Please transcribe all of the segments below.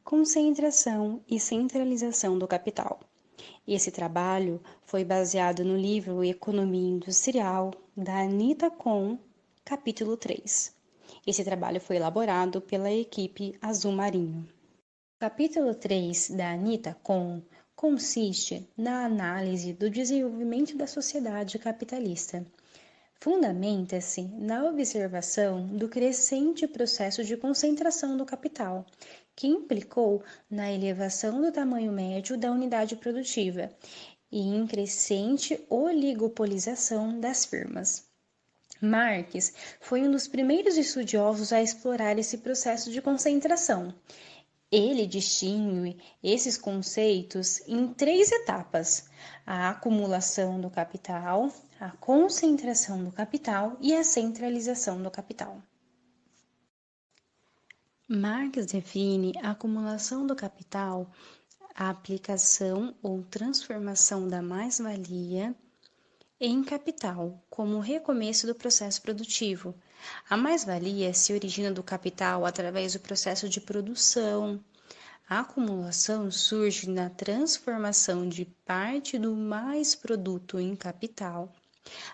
Concentração e centralização do capital. Esse trabalho foi baseado no livro Economia Industrial, da Anita Kohn, capítulo 3. Esse trabalho foi elaborado pela equipe Azul Marinho. O capítulo 3 da Anita Kohn consiste na análise do desenvolvimento da sociedade capitalista. Fundamenta-se na observação do crescente processo de concentração do capital, que implicou na elevação do tamanho médio da unidade produtiva e em crescente oligopolização das firmas. Marx foi um dos primeiros estudiosos a explorar esse processo de concentração. Ele distingue esses conceitos em três etapas: a acumulação do capital, a concentração do capital e a centralização do capital. Marx define a acumulação do capital, a aplicação ou transformação da mais-valia em capital, como o recomeço do processo produtivo. A mais-valia se origina do capital através do processo de produção. A acumulação surge na transformação de parte do mais-produto em capital.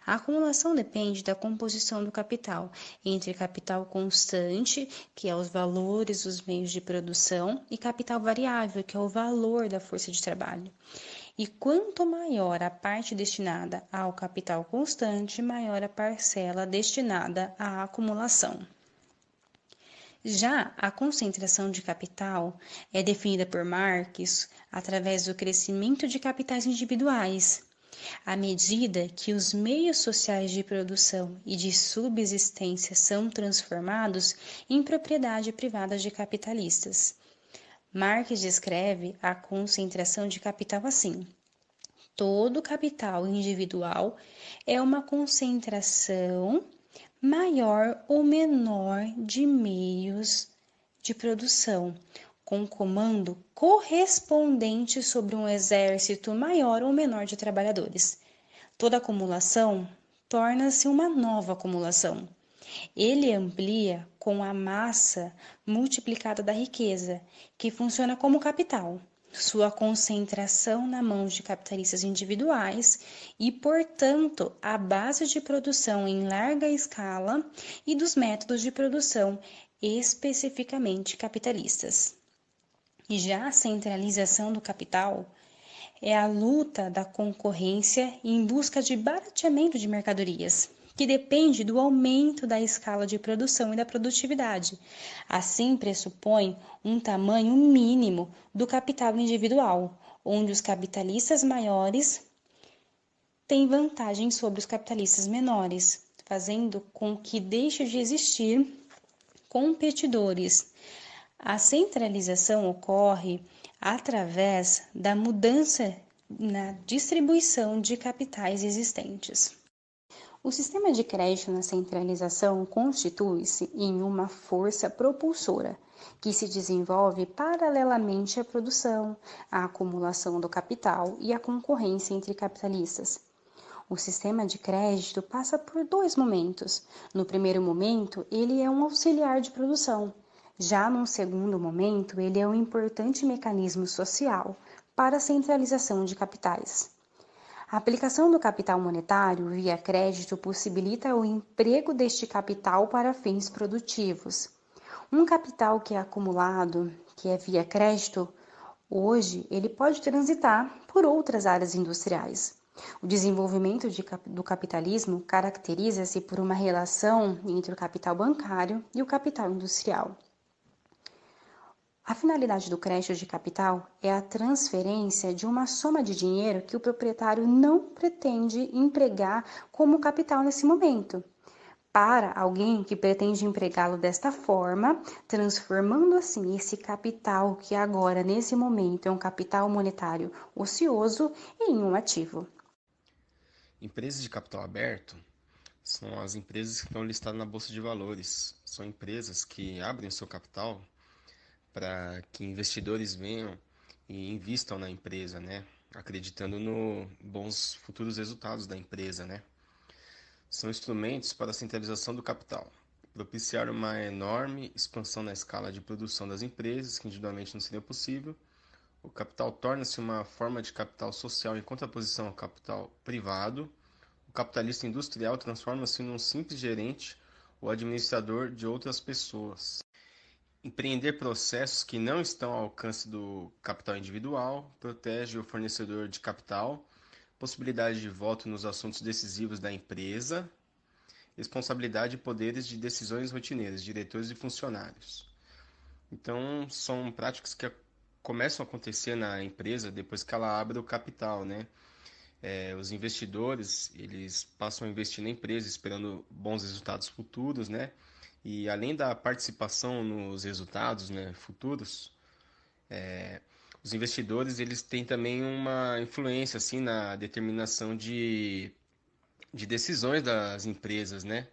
A acumulação depende da composição do capital, entre capital constante, que é os valores dos meios de produção, e capital variável, que é o valor da força de trabalho. E quanto maior a parte destinada ao capital constante, maior a parcela destinada à acumulação. Já a concentração de capital é definida por Marx através do crescimento de capitais individuais, à medida que os meios sociais de produção e de subsistência são transformados em propriedade privada de capitalistas. Marx descreve a concentração de capital assim: todo capital individual é uma concentração maior ou menor de meios de produção, com comando correspondente sobre um exército maior ou menor de trabalhadores. Toda acumulação torna-se uma nova acumulação. Ele amplia com a massa multiplicada da riqueza, que funciona como capital, sua concentração na mão de capitalistas individuais e, portanto, a base de produção em larga escala e dos métodos de produção especificamente capitalistas. Já a centralização do capital é a luta da concorrência em busca de barateamento de mercadorias, que depende do aumento da escala de produção e da produtividade. Assim, pressupõe um tamanho mínimo do capital individual, onde os capitalistas maiores têm vantagem sobre os capitalistas menores, fazendo com que deixe de existir competidores. A centralização ocorre através da mudança na distribuição de capitais existentes. O sistema de crédito na centralização constitui-se em uma força propulsora, que se desenvolve paralelamente à produção, à acumulação do capital e à concorrência entre capitalistas. O sistema de crédito passa por dois momentos. No primeiro momento, ele é um auxiliar de produção. Já num segundo momento, ele é um importante mecanismo social para a centralização de capitais. A aplicação do capital monetário via crédito possibilita o emprego deste capital para fins produtivos. Um capital que é acumulado, que é via crédito, hoje ele pode transitar por outras áreas industriais. O desenvolvimento do capitalismo caracteriza-se por uma relação entre o capital bancário e o capital industrial. A finalidade do crédito de capital é a transferência de uma soma de dinheiro que o proprietário não pretende empregar como capital nesse momento, para alguém que pretende empregá-lo desta forma, transformando assim esse capital que agora, nesse momento, é um capital monetário ocioso em um ativo. Empresas de capital aberto são as empresas que estão listadas na Bolsa de Valores. São empresas que abrem o seu capital para que investidores venham e invistam na empresa, né? Acreditando no bons futuros resultados da empresa, né? São instrumentos para a centralização do capital. propiciar uma enorme expansão na escala de produção das empresas, que individualmente não seria possível. O capital torna-se uma forma de capital social em contraposição ao capital privado. O capitalista industrial transforma-se num simples gerente ou administrador de outras pessoas. Empreender processos que não estão ao alcance do capital individual protege o fornecedor de capital, possibilidade de voto nos assuntos decisivos da empresa, responsabilidade e poderes de decisões rotineiras, diretores e funcionários. Então, são práticas que começam a acontecer na empresa depois que ela abre o capital, né? Os investidores, eles passam a investir na empresa esperando bons resultados futuros, né? E além da participação nos resultados, né, futuros, os investidores, eles têm também uma influência, assim, na determinação de decisões das empresas, né?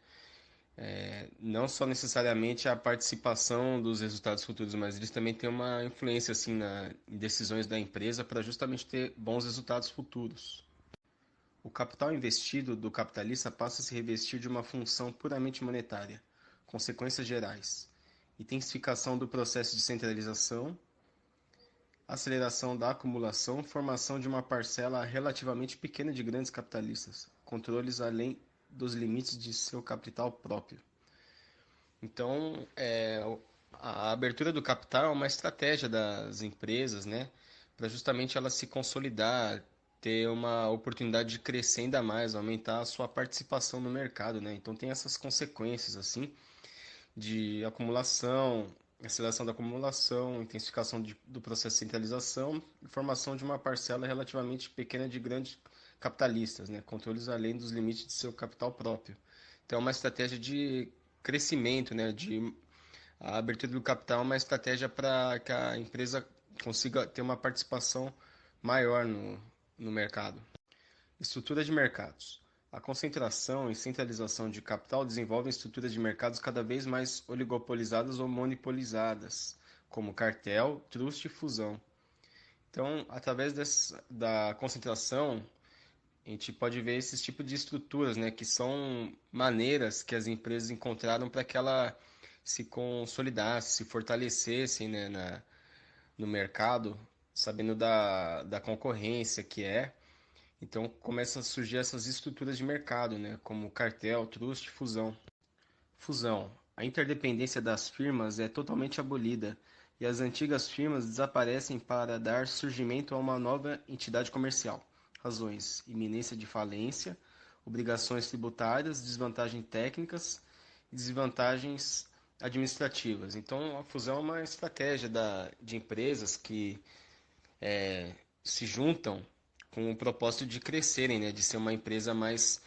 Não só necessariamente a participação dos resultados futuros, mas eles também têm uma influência assim em decisões da empresa para justamente ter bons resultados futuros. O capital investido do capitalista passa a se revestir de uma função puramente monetária, consequências gerais, intensificação do processo de centralização, aceleração da acumulação, formação de uma parcela relativamente pequena de grandes capitalistas, controles além dos limites de seu capital próprio. Então, a abertura do capital é uma estratégia das empresas, né, para justamente ela se consolidar, ter uma oportunidade de crescer ainda mais, aumentar a sua participação no mercado, né? Então tem essas consequências assim de acumulação, aceleração da acumulação, intensificação do processo de centralização e formação de uma parcela relativamente pequena de grandes capitalistas, né? Controles além dos limites de seu capital próprio. Então é uma estratégia de crescimento, né? A abertura do capital é uma estratégia para que a empresa consiga ter uma participação maior no mercado. Estrutura de mercados. A concentração e centralização de capital desenvolvem estruturas de mercados cada vez mais oligopolizadas ou monopolizadas, como cartel, trust e fusão. Então, através da concentração, a gente pode ver esses tipos de estruturas, né, que são maneiras que as empresas encontraram para que ela se consolidasse, se fortalecessem, né, no mercado, sabendo da concorrência que é. Então começam a surgir essas estruturas de mercado, né, como cartel, trust, fusão. Fusão. A interdependência das firmas é totalmente abolida e as antigas firmas desaparecem para dar surgimento a uma nova entidade comercial. Razões: iminência de falência, obrigações tributárias, desvantagens técnicas e desvantagens administrativas. Então, a fusão é uma estratégia de empresas que se juntam com o propósito de crescerem, né? De ser uma empresa mais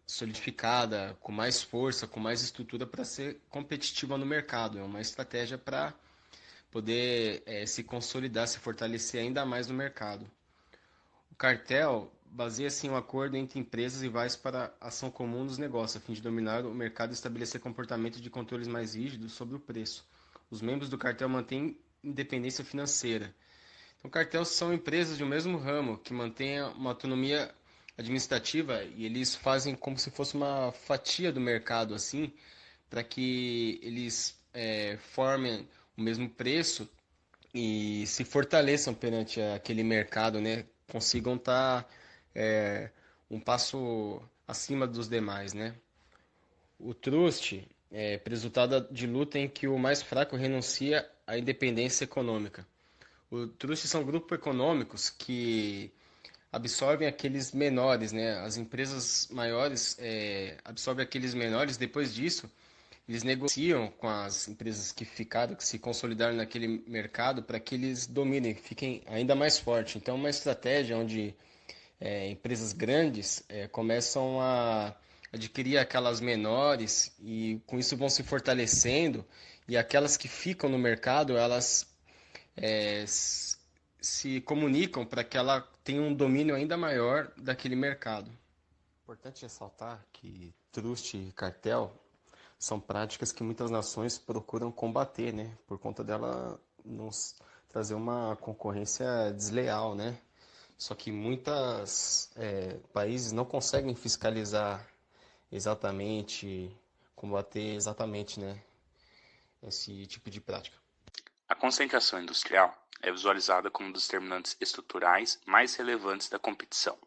solidificada, com mais força, com mais estrutura para ser competitiva no mercado. É uma estratégia para poder se consolidar, se fortalecer ainda mais no mercado. O cartel baseia-se em um acordo entre empresas rivais para ação comum dos negócios, a fim de dominar o mercado e estabelecer comportamentos de controles mais rígidos sobre o preço. Os membros do cartel mantêm independência financeira. Então, cartéis são empresas de um mesmo ramo que mantêm uma autonomia administrativa e eles fazem como se fosse uma fatia do mercado, assim, para que eles formem o mesmo preço e se fortaleçam perante aquele mercado, né? Consigam estar um passo acima dos demais, né? O trust é resultado de luta em que o mais fraco renuncia à independência econômica. O trust são grupos econômicos que absorvem aqueles menores, né? As empresas maiores absorvem aqueles menores. Depois disso, eles negociam com as empresas que ficaram, que se consolidaram naquele mercado, para que eles dominem, fiquem ainda mais fortes. Então, é uma estratégia onde empresas grandes começam a adquirir aquelas menores e com isso vão se fortalecendo e aquelas que ficam no mercado, elas se comunicam para que ela tenha um domínio ainda maior daquele mercado. Importante ressaltar que trust e cartel são práticas que muitas nações procuram combater, né? Por conta dela nos trazer uma concorrência desleal, né? Só que muitos países não conseguem fiscalizar exatamente combater exatamente, né, esse tipo de prática. A concentração industrial é visualizada como um dos determinantes estruturais mais relevantes da competição.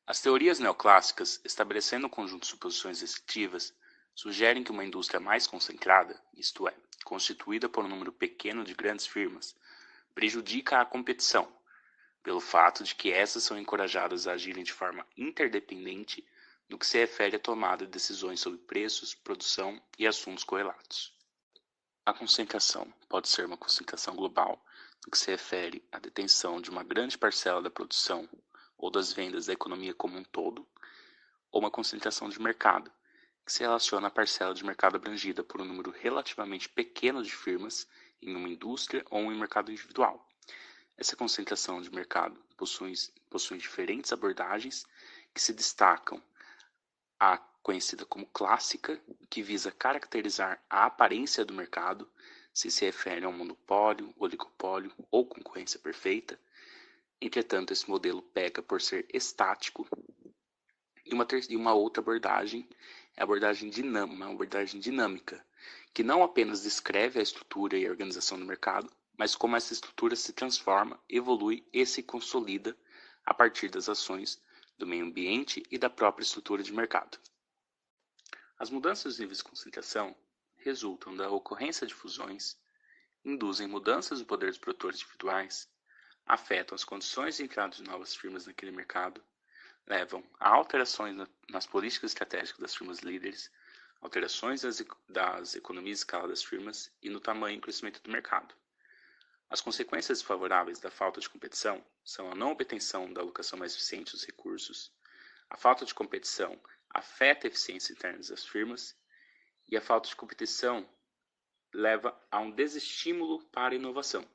As teorias neoclássicas, estabelecendo um conjunto de suposições restritivas, sugerem que uma indústria mais concentrada, isto é, constituída por um número pequeno de grandes firmas, prejudica a competição, pelo fato de que essas são encorajadas a agirem de forma interdependente no que se refere à tomada de decisões sobre preços, produção e assuntos correlatos. A concentração pode ser uma concentração global, no que se refere à detenção de uma grande parcela da produção ou das vendas da economia como um todo, ou uma concentração de mercado, que se relaciona à parcela de mercado abrangida por um número relativamente pequeno de firmas em uma indústria ou em um mercado individual. Essa concentração de mercado possui diferentes abordagens que se destacam a conhecida como clássica, que visa caracterizar a aparência do mercado, se refere a um monopólio, oligopólio ou concorrência perfeita. Entretanto, esse modelo peca por ser estático. E uma outra abordagem é a abordagem dinâmica, que não apenas descreve a estrutura e a organização do mercado, mas como essa estrutura se transforma, evolui e se consolida a partir das ações do meio ambiente e da própria estrutura de mercado. As mudanças dos níveis de concentração resultam da ocorrência de fusões, induzem mudanças do poder dos produtores individuais, afetam as condições de entrada de novas firmas naquele mercado, levam a alterações nas políticas estratégicas das firmas líderes, alterações das economias de escala das firmas e no tamanho e crescimento do mercado. As consequências desfavoráveis da falta de competição são a não obtenção da alocação mais eficiente dos recursos, a falta de competição afeta a eficiência interna das firmas e a falta de competição leva a um desestímulo para a inovação.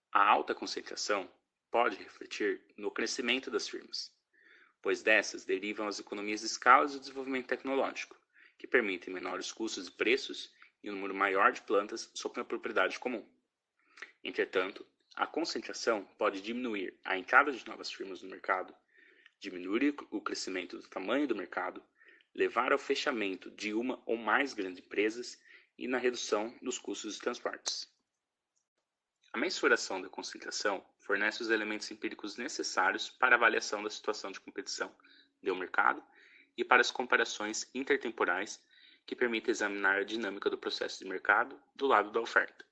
A alta concentração pode refletir no crescimento das firmas, pois dessas derivam as economias de escala e o desenvolvimento tecnológico, que permitem menores custos e preços e um número maior de plantas sob a propriedade comum. Entretanto, a concentração pode diminuir a entrada de novas firmas no mercado, diminuir o crescimento do tamanho do mercado, levar ao fechamento de uma ou mais grandes empresas e na redução dos custos de transportes. A mensuração da concentração fornece os elementos empíricos necessários para a avaliação da situação de competição do mercado e para as comparações intertemporais que permitem examinar a dinâmica do processo de mercado do lado da oferta.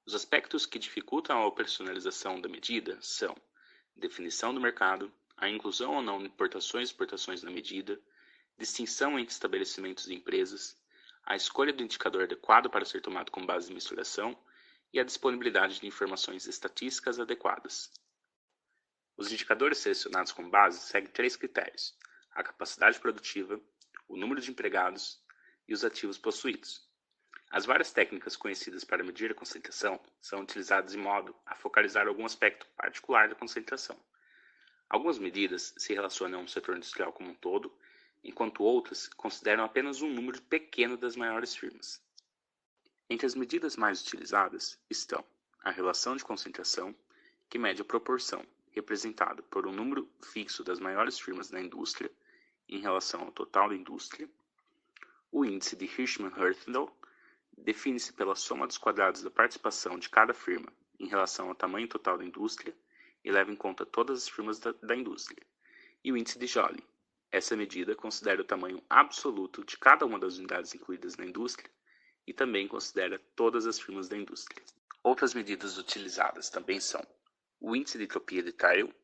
Os aspectos que dificultam a operacionalização da medida são definição do mercado, a inclusão ou não de importações e exportações na medida, distinção entre estabelecimentos e empresas, a escolha do indicador adequado para ser tomado como base de mensuração e a disponibilidade de informações estatísticas adequadas. Os indicadores selecionados como base seguem 3 critérios: a capacidade produtiva, o número de empregados e os ativos possuídos. As várias técnicas conhecidas para medir a concentração são utilizadas de modo a focalizar algum aspecto particular da concentração. Algumas medidas se relacionam ao setor industrial como um todo, enquanto outras consideram apenas um número pequeno das maiores firmas. Entre as medidas mais utilizadas estão a relação de concentração, que mede a proporção representada por um número fixo das maiores firmas da indústria em relação ao total da indústria, o índice de Hirschman-Hurtado, define-se pela soma dos quadrados da participação de cada firma em relação ao tamanho total da indústria e leva em conta todas as firmas da indústria. E o índice de Joly. Essa medida considera o tamanho absoluto de cada uma das unidades incluídas na indústria e também considera todas as firmas da indústria. Outras medidas utilizadas também são o índice de entropia de Tyrrell.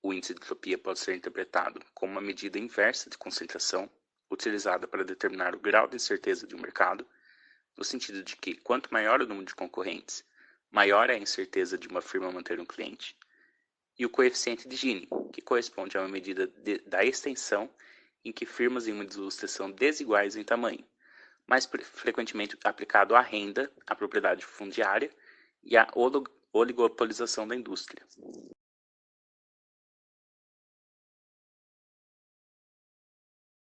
O índice de entropia pode ser interpretado como uma medida inversa de concentração utilizada para determinar o grau de incerteza de um mercado, no sentido de que, quanto maior o número de concorrentes, maior é a incerteza de uma firma manter um cliente, e o coeficiente de Gini, que corresponde a uma medida da extensão em que firmas em uma indústria são desiguais em tamanho, mais frequentemente aplicado à renda, à propriedade fundiária e à oligopolização da indústria.